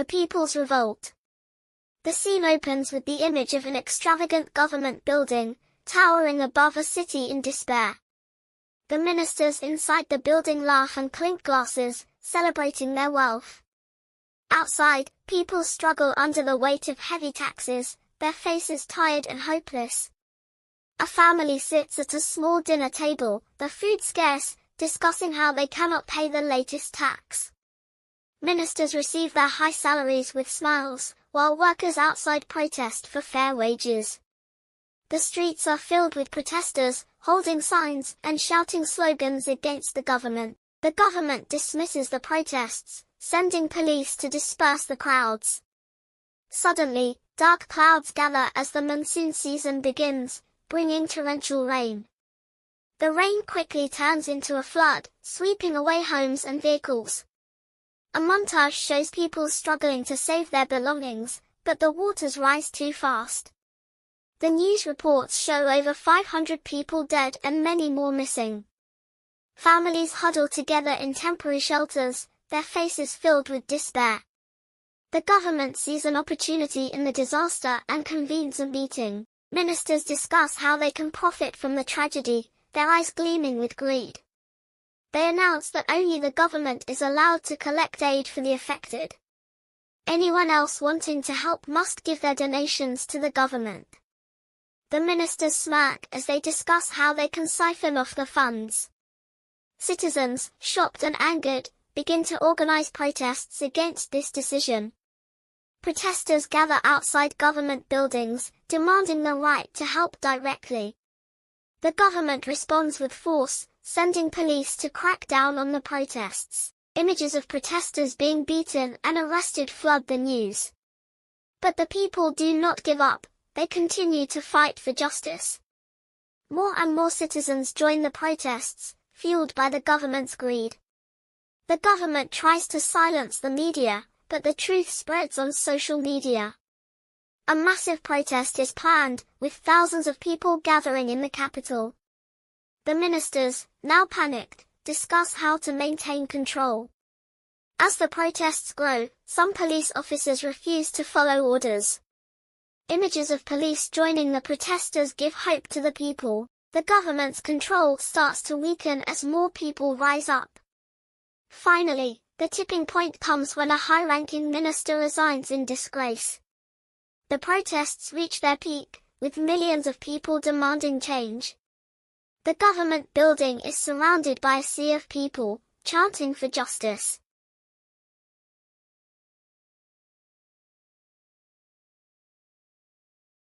The People's Revolt. The scene opens with the image of an extravagant government building, towering above a city in despair. The ministers inside the building laugh and clink glasses, celebrating their wealth. Outside, people struggle under the weight of heavy taxes, their faces tired and hopeless. A family sits at a small dinner table, the food scarce, discussing how they cannot pay the latest tax. Ministers receive their high salaries with smiles, while workers outside protest for fair wages. The streets are filled with protesters, holding signs and shouting slogans against the government. The government dismisses the protests, sending police to disperse the crowds. Suddenly, dark clouds gather as the monsoon season begins, bringing torrential rain. The rain quickly turns into a flood, sweeping away homes and vehicles. A montage shows people struggling to save their belongings, but the waters rise too fast. The news reports show over 500 people dead and many more missing. Families huddle together in temporary shelters, their faces filled with despair. The government sees an opportunity in the disaster and convenes a meeting. Ministers discuss how they can profit from the tragedy, their eyes gleaming with greed. They announce that only the government is allowed to collect aid for the affected. Anyone else wanting to help must give their donations to the government. The ministers smirk as they discuss how they can siphon off the funds. Citizens, shocked and angered, begin to organize protests against this decision. Protesters gather outside government buildings, demanding the right to help directly. The government responds with force, sending police to crack down on the protests. Images of protesters being beaten and arrested flood the news. But the people do not give up, they continue to fight for justice. More and more citizens join the protests, fueled by the government's greed. The government tries to silence the media, but the truth spreads on social media. A massive protest is planned, with thousands of people gathering in the capital. The ministers, now panicked, discuss how to maintain control. As the protests grow, some police officers refuse to follow orders. Images of police joining the protesters give hope to the people. The government's control starts to weaken as more people rise up. Finally, the tipping point comes when a high-ranking minister resigns in disgrace. The protests reach their peak, with millions of people demanding change. The government building is surrounded by a sea of people, chanting for justice.